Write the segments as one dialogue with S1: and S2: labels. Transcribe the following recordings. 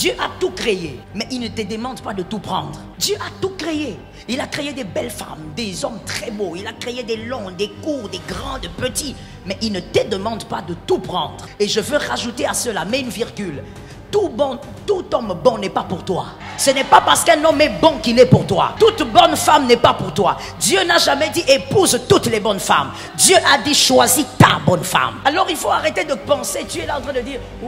S1: Dieu a tout créé, mais il ne te demande pas de tout prendre. Dieu a tout créé. Il a créé des belles femmes, des hommes très beaux. Il a créé des longs, des courts, des grands, des petits. Mais il ne te demande pas de tout prendre. Et je veux rajouter à cela, mets une virgule. Tout homme bon n'est pas pour toi. Ce n'est pas parce qu'un homme est bon qu'il est pour toi. Toute bonne femme n'est pas pour toi. Dieu n'a jamais dit épouse toutes les bonnes femmes. Dieu a dit choisis ta bonne femme. Alors il faut arrêter de penser. Tu es là en train de dire oh,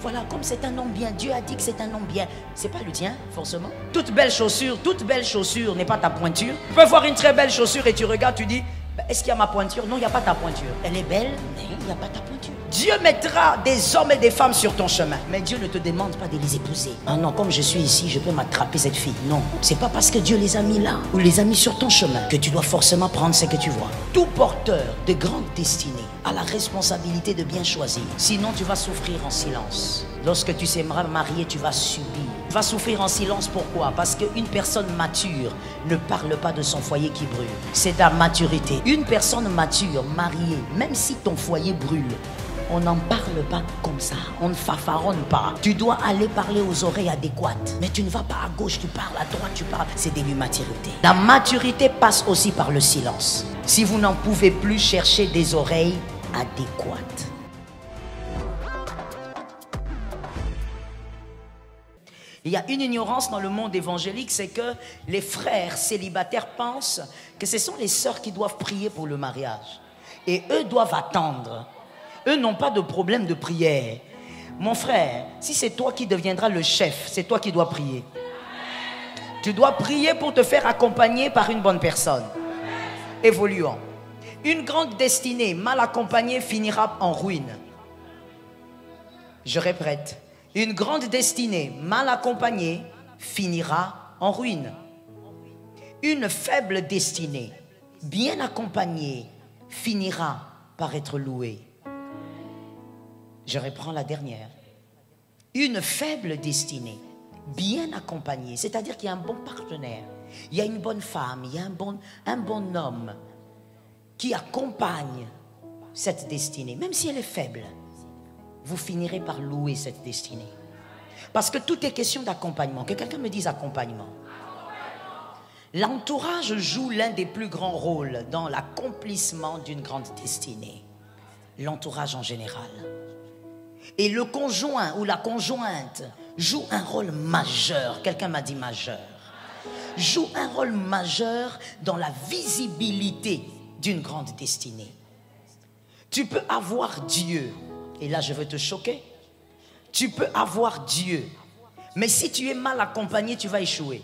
S1: voilà, comme c'est un homme bien, Dieu a dit que c'est un homme bien. C'est pas le tien, forcément. Toute belle chaussure n'est pas ta pointure. Tu peux voir une très belle chaussure et tu regardes, tu dis est-ce qu'il y a ma pointure? Non, il n'y a pas ta pointure. Elle est belle, mais il n'y a pas ta pointure. Dieu mettra des hommes et des femmes sur ton chemin. Mais Dieu ne te demande pas de les épouser. Ah non, comme je suis ici, je peux m'attraper cette fille. Non, c'est pas parce que Dieu les a mis là ou les a mis sur ton chemin que tu dois forcément prendre ce que tu vois. Tout porteur de grande destinée a la responsabilité de bien choisir. Sinon, tu vas souffrir en silence. Lorsque tu seras marié, tu vas subir. Tu vas souffrir en silence, pourquoi? Parce qu'une personne mature ne parle pas de son foyer qui brûle. C'est ta maturité. Une personne mature, mariée, même si ton foyer brûle, on n'en parle pas comme ça. On ne fanfaronne pas. Tu dois aller parler aux oreilles adéquates. Mais tu ne vas pas à gauche, tu parles à droite, tu parles. C'est de l'immaturité. La maturité passe aussi par le silence. Si vous n'en pouvez plus, chercher des oreilles adéquates. Il y a une ignorance dans le monde évangélique, c'est que les frères célibataires pensent que ce sont les sœurs qui doivent prier pour le mariage. Et eux doivent attendre. Eux n'ont pas de problème de prière. Mon frère, si c'est toi qui deviendras le chef, c'est toi qui dois prier. Tu dois prier pour te faire accompagner par une bonne personne. Évoluons. Une grande destinée mal accompagnée finira en ruine. Je répète. Une grande destinée mal accompagnée finira en ruine. Une faible destinée bien accompagnée finira par être louée. Je reprends la dernière. Une faible destinée bien accompagnée, c'est-à-dire qu'il y a un bon partenaire, il y a une bonne femme, il y a un bon homme qui accompagne cette destinée, même si elle est faible. Vous finirez par louer cette destinée. Parce que tout est question d'accompagnement. Que quelqu'un me dise accompagnement. L'entourage joue l'un des plus grands rôles dans l'accomplissement d'une grande destinée. L'entourage en général. Et le conjoint ou la conjointe joue un rôle majeur. Quelqu'un m'a dit majeur. Joue un rôle majeur dans la visibilité d'une grande destinée. Tu peux avoir Dieu. Et là, je veux te choquer. Tu peux avoir Dieu. Mais si tu es mal accompagné, tu vas échouer.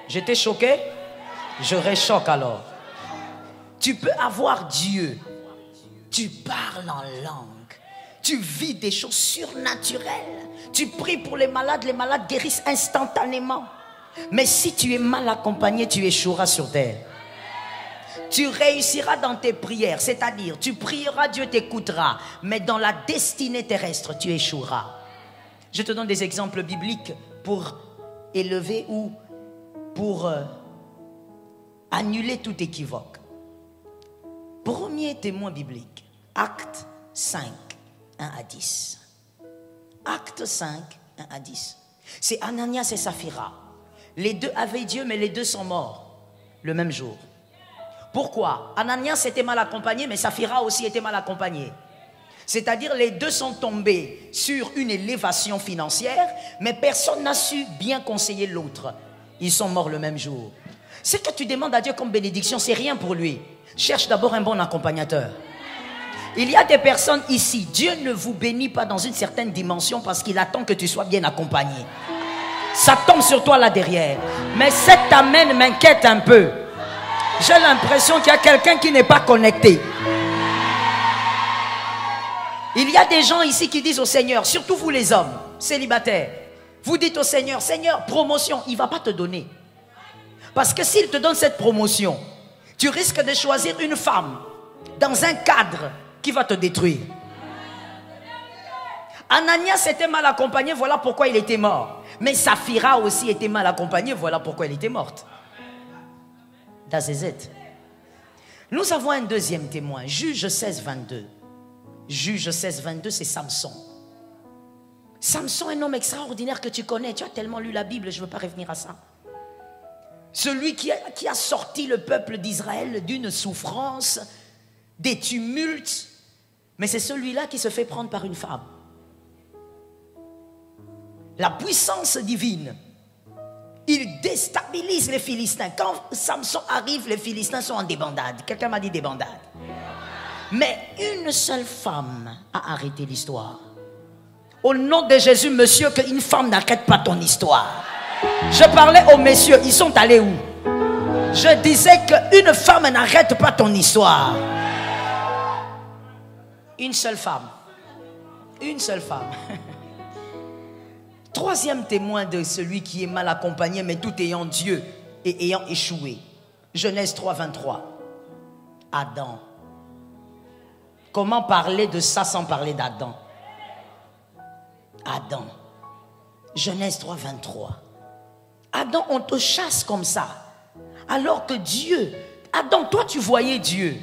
S1: Je t'ai choqué? Je réchoque alors. Tu peux avoir Dieu. Tu parles en langue. Tu vis des choses surnaturelles. Tu pries pour les malades guérissent instantanément. Mais si tu es mal accompagné, tu échoueras sur terre. Tu réussiras dans tes prières, c'est-à-dire tu prieras, Dieu t'écoutera, mais dans la destinée terrestre, tu échoueras. Je te donne des exemples bibliques pour élever ou pour annuler tout équivoque. Premier témoin biblique, Acte 5, 1 à 10. Acte 5, 1 à 10. C'est Ananias et Saphira. Les deux avaient Dieu, mais les deux sont morts le même jour. Pourquoi? Ananias était mal accompagné, mais Saphira aussi était mal accompagnée. C'est-à-dire les deux sont tombés sur une élévation financière, mais personne n'a su bien conseiller l'autre. Ils sont morts le même jour. Ce que tu demandes à Dieu comme bénédiction, c'est rien pour lui. Cherche d'abord un bon accompagnateur. Il y a des personnes ici, Dieu ne vous bénit pas dans une certaine dimension parce qu'il attend que tu sois bien accompagné. Ça tombe sur toi là derrière. Mais cet amen m'inquiète un peu. J'ai l'impression qu'il y a quelqu'un qui n'est pas connecté. Il y a des gens ici qui disent au Seigneur, surtout vous les hommes célibataires, vous dites au Seigneur, Seigneur, promotion, il ne va pas te donner. Parce que s'il te donne cette promotion, tu risques de choisir une femme dans un cadre qui va te détruire. Ananias était mal accompagné, voilà pourquoi il était mort. Mais Saphira aussi était mal accompagnée, voilà pourquoi elle était morte. That's it. Nous avons un deuxième témoin, Juge 16, 22. Juge 16, 22, c'est Samson. Samson, un homme extraordinaire que tu connais. Tu as tellement lu la Bible, je ne veux pas revenir à ça. Celui qui a sorti le peuple d'Israël d'une souffrance, des tumultes. Mais c'est celui-là qui se fait prendre par une femme. La puissance divine. Il déstabilise les Philistins. Quand Samson arrive, les Philistins sont en débandade. Quelqu'un m'a dit débandade. Mais une seule femme a arrêté l'histoire. Au nom de Jésus, monsieur, qu'une femme n'arrête pas ton histoire. Je parlais aux messieurs, ils sont allés où? Je disais qu'une femme n'arrête pas ton histoire. Une seule femme. Une seule femme. Troisième témoin de celui qui est mal accompagné, mais tout ayant Dieu et ayant échoué. Genèse 3, 23. Adam. Comment parler de ça sans parler d'Adam? Adam. Genèse 3, 23. Adam, on te chasse comme ça. Alors que Dieu, Adam, toi tu voyais Dieu.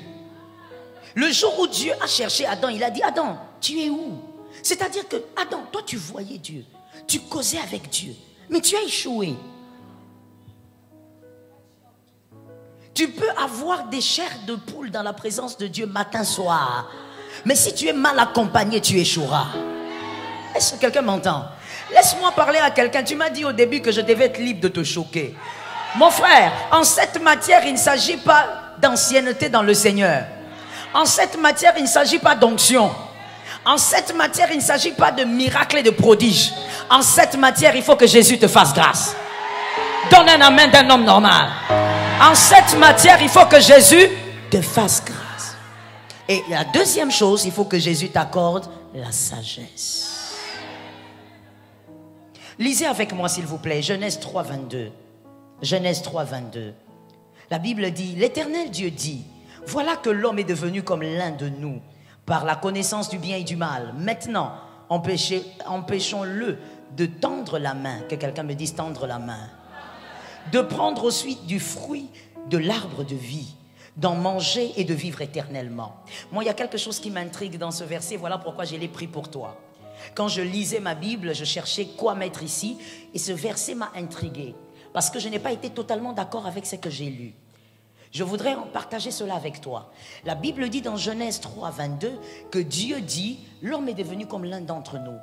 S1: Le jour où Dieu a cherché Adam, il a dit, Adam, tu es où? C'est-à-dire que, Adam, toi tu voyais Dieu. Tu causais avec Dieu. Mais tu as échoué. Tu peux avoir des chairs de poule dans la présence de Dieu matin, soir. Mais si tu es mal accompagné, tu échoueras. Est-ce que quelqu'un m'entend? Laisse-moi parler à quelqu'un. Tu m'as dit au début que je devais être libre de te choquer. Mon frère, en cette matière, il ne s'agit pas d'ancienneté dans le Seigneur. En cette matière, il ne s'agit pas d'onction. En cette matière, il ne s'agit pas de miracles et de prodiges. En cette matière, il faut que Jésus te fasse grâce. Donne un amen d'un homme normal. En cette matière, il faut que Jésus te fasse grâce. Et la deuxième chose, il faut que Jésus t'accorde la sagesse. Lisez avec moi, s'il vous plaît, Genèse 3, 22. Genèse 3, 22. La Bible dit, l'Éternel Dieu dit, voilà que l'homme est devenu comme l'un de nous, par la connaissance du bien et du mal. Maintenant, empêchons-le de tendre la main. Que quelqu'un me dise tendre la main. De prendre ensuite du fruit de l'arbre de vie, d'en manger et de vivre éternellement. Moi, il y a quelque chose qui m'intrigue dans ce verset. Voilà pourquoi je l'ai pris pour toi. Quand je lisais ma Bible, je cherchais quoi mettre ici. Et ce verset m'a intrigué. Parce que je n'ai pas été totalement d'accord avec ce que j'ai lu. Je voudrais en partager cela avec toi. La Bible dit dans Genèse 3, 22 que Dieu dit, l'homme est devenu comme l'un d'entre nous.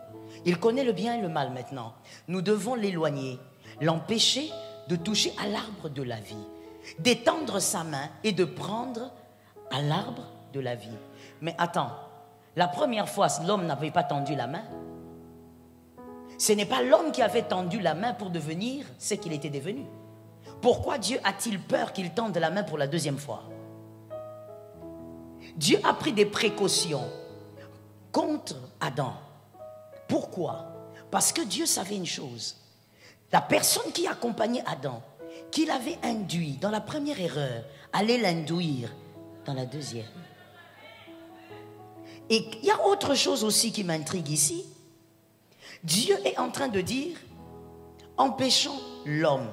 S1: Il connaît le bien et le mal maintenant. Nous devons l'éloigner, l'empêcher de toucher à l'arbre de la vie, d'étendre sa main et de prendre à l'arbre de la vie. Mais attends, la première fois, l'homme n'avait pas tendu la main. Ce n'est pas l'homme qui avait tendu la main pour devenir ce qu'il était devenu. Pourquoi Dieu a-t-il peur qu'il tende la main pour la deuxième fois? Dieu a pris des précautions contre Adam. Pourquoi? Parce que Dieu savait une chose. La personne qui accompagnait Adam, qu'il avait induit dans la première erreur, allait l'induire dans la deuxième. Et il y a autre chose aussi qui m'intrigue ici. Dieu est en train de dire, empêchons l'homme.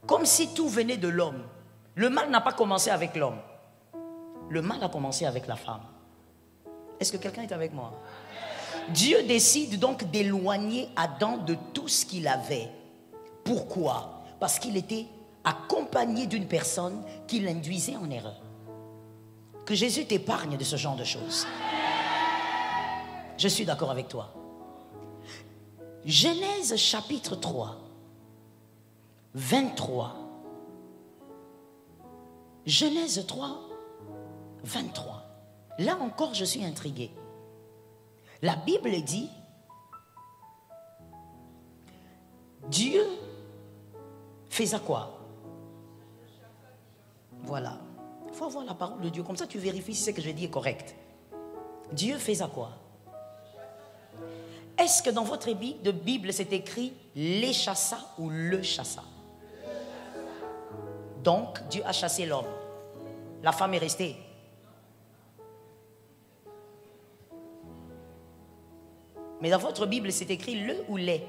S1: Comme si tout venait de l'homme. Le mal n'a pas commencé avec l'homme. Le mal a commencé avec la femme. Est-ce que quelqu'un est avec moi? Dieu décide donc d'éloigner Adam de tout ce qu'il avait. Pourquoi? Parce qu'il était accompagné d'une personne qui l'induisait en erreur. Que Jésus t'épargne de ce genre de choses. Je suis d'accord avec toi. Genèse chapitre 3. 23. Genèse 3, 23. Là encore, je suis intrigué. La Bible dit, Dieu faisait quoi? Voilà. Il faut avoir la parole de Dieu. Comme ça, tu vérifies si ce que je dis est correct. Dieu faisait quoi? Est-ce que dans votre Bible, c'est écrit les chassa ou le chassa? Donc, Dieu a chassé l'homme. La femme est restée. Mais dans votre Bible, c'est écrit le ou les.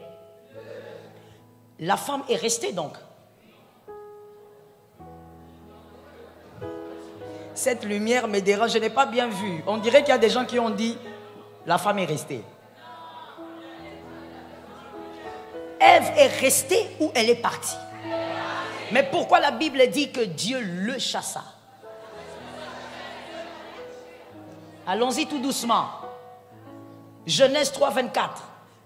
S1: La femme est restée donc. Cette lumière me dérange, je n'ai pas bien vu. On dirait qu'il y a des gens qui ont dit La femme est restée. Ève est restée ou elle est partie? Mais pourquoi la Bible dit que Dieu le chassa? Allons-y tout doucement. Genèse 3, 24.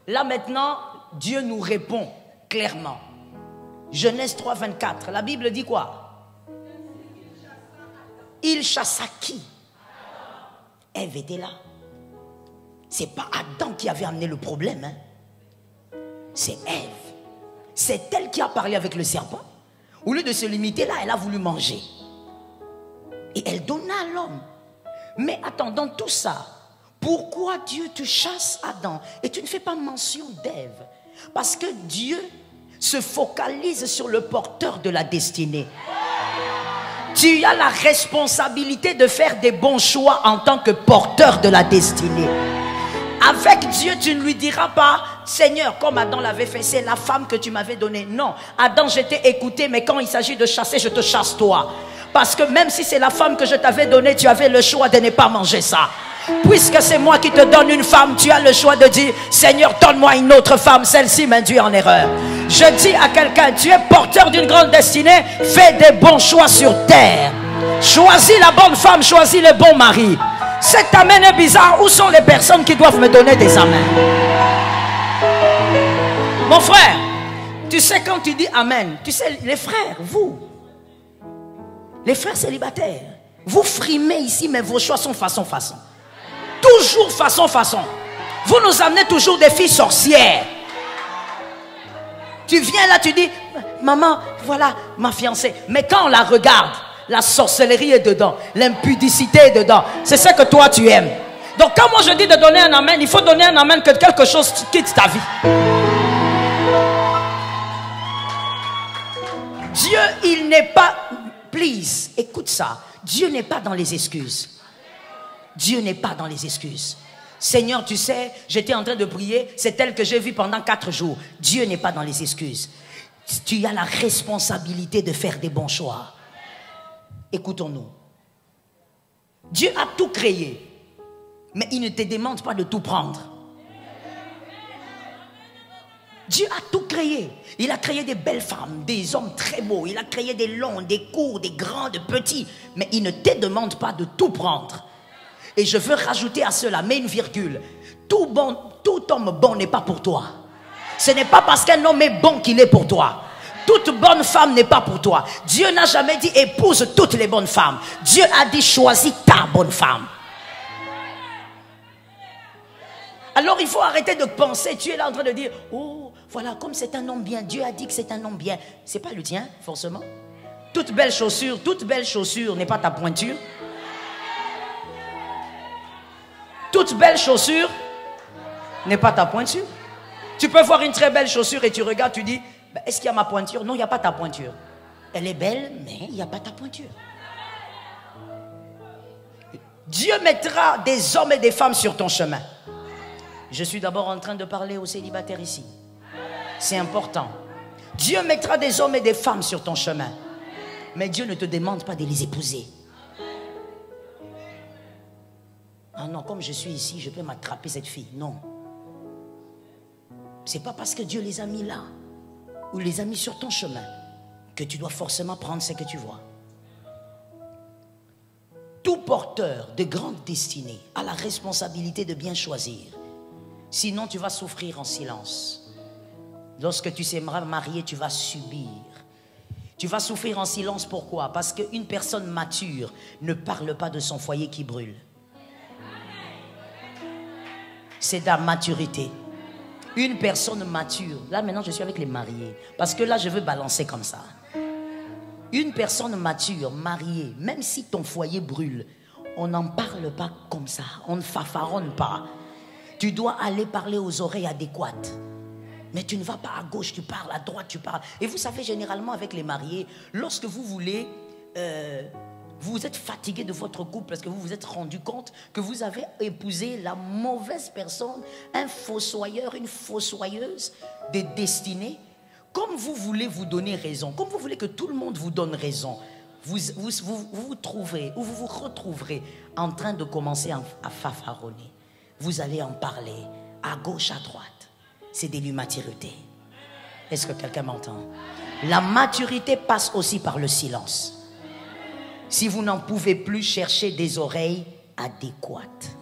S1: Là maintenant, Dieu nous répond clairement. Genèse 3, 24. La Bible dit quoi? Il chassa qui? Ève était là. C'est pas Adam qui avait amené le problème. Hein? C'est Ève. C'est elle qui a parlé avec le serpent. Au lieu de se limiter là, elle a voulu manger. Et elle donna à l'homme. Mais attends, dans tout ça, pourquoi Dieu te chasse, Adam? Et tu ne fais pas mention d'Ève. Parce que Dieu se focalise sur le porteur de la destinée. Tu as la responsabilité de faire des bons choix en tant que porteur de la destinée. Avec Dieu, tu ne lui diras pas, Seigneur, comme Adam l'avait fait, c'est la femme que tu m'avais donnée. Non, Adam, je t'ai écouté, mais quand il s'agit de chasser, je te chasse toi. Parce que même si c'est la femme que je t'avais donnée, tu avais le choix de ne pas manger ça. Puisque c'est moi qui te donne une femme, tu as le choix de dire, Seigneur, donne-moi une autre femme, celle-ci m'induit en erreur. Je dis à quelqu'un, tu es porteur d'une grande destinée, fais des bons choix sur terre. Choisis la bonne femme, choisis le bon mari. Cet amen est bizarre. Où sont les personnes qui doivent me donner des amens? Mon frère, tu sais quand tu dis amen, tu sais les frères, vous, les frères célibataires, vous frimez ici, mais vos choix sont façon. Toujours façon. Vous nous amenez toujours des filles sorcières. Tu viens là, tu dis, maman, voilà ma fiancée. Mais quand on la regarde, la sorcellerie est dedans, l'impudicité est dedans. C'est ça que toi tu aimes. Donc quand moi je dis de donner un amen, il faut donner un amen que quelque chose quitte ta vie. Dieu, il n'est pas... Please, écoute ça. Dieu n'est pas dans les excuses. Dieu n'est pas dans les excuses. Seigneur, tu sais, j'étais en train de prier, c'est elle que j'ai vue pendant 4 jours. Dieu n'est pas dans les excuses. Tu as la responsabilité de faire des bons choix. Écoutons-nous. Dieu a tout créé, mais il ne te demande pas de tout prendre. Dieu a tout créé. Il a créé des belles femmes, des hommes très beaux. Il a créé des longs, des courts, des grands, des petits. Mais il ne te demande pas de tout prendre. Et je veux rajouter à cela, mets une virgule. Tout homme bon n'est pas pour toi. Ce n'est pas parce qu'un homme est bon qu'il est pour toi. Toute bonne femme n'est pas pour toi. Dieu n'a jamais dit épouse toutes les bonnes femmes. Dieu a dit choisis ta bonne femme. Alors il faut arrêter de penser. Tu es là en train de dire, oh voilà, comme c'est un homme bien, Dieu a dit que c'est un homme bien. C'est pas le tien forcément. Toute belle chaussure n'est pas ta pointure. Toute belle chaussure n'est pas ta pointure. Tu peux voir une très belle chaussure et tu regardes, tu dis, est-ce qu'il y a ma pointure? Non, il n'y a pas ta pointure. Elle est belle, mais il n'y a pas ta pointure. Dieu mettra des hommes et des femmes sur ton chemin. Je suis d'abord en train de parler aux célibataires ici. C'est important. Dieu mettra des hommes et des femmes sur ton chemin. Mais Dieu ne te demande pas de les épouser. Ah non, comme je suis ici, je peux m'attraper cette fille. Non. C'est pas parce que Dieu les a mis là ou les a mis sur ton chemin que tu dois forcément prendre ce que tu vois. Tout porteur de grande destinée a la responsabilité de bien choisir. Sinon, tu vas souffrir en silence. Lorsque tu seras marié, tu vas subir. Tu vas souffrir en silence. Pourquoi? Parce qu'une personne mature ne parle pas de son foyer qui brûle. C'est de la maturité. Une personne mature. Là, maintenant, je suis avec les mariés. Parce que là, je veux balancer comme ça. Une personne mature, mariée, même si ton foyer brûle, on n'en parle pas comme ça. On ne fanfaronne pas. Tu dois aller parler aux oreilles adéquates. Mais tu ne vas pas à gauche, tu parles, à droite, tu parles. Et vous savez, généralement, avec les mariés, lorsque vous voulez... vous êtes fatigué de votre couple parce que vous vous êtes rendu compte que vous avez épousé la mauvaise personne, un fossoyeur, une fossoyeuse de destinée. Comme vous voulez vous donner raison, comme vous voulez que tout le monde vous donne raison, vous trouverez ou vous vous retrouverez en train de commencer à fanfaronner. vous allez en parler à gauche, à droite. C'est de l'immaturité. Est-ce que quelqu'un m'entend? La maturité passe aussi par le silence. Si vous n'en pouvez plus, chercher des oreilles adéquates.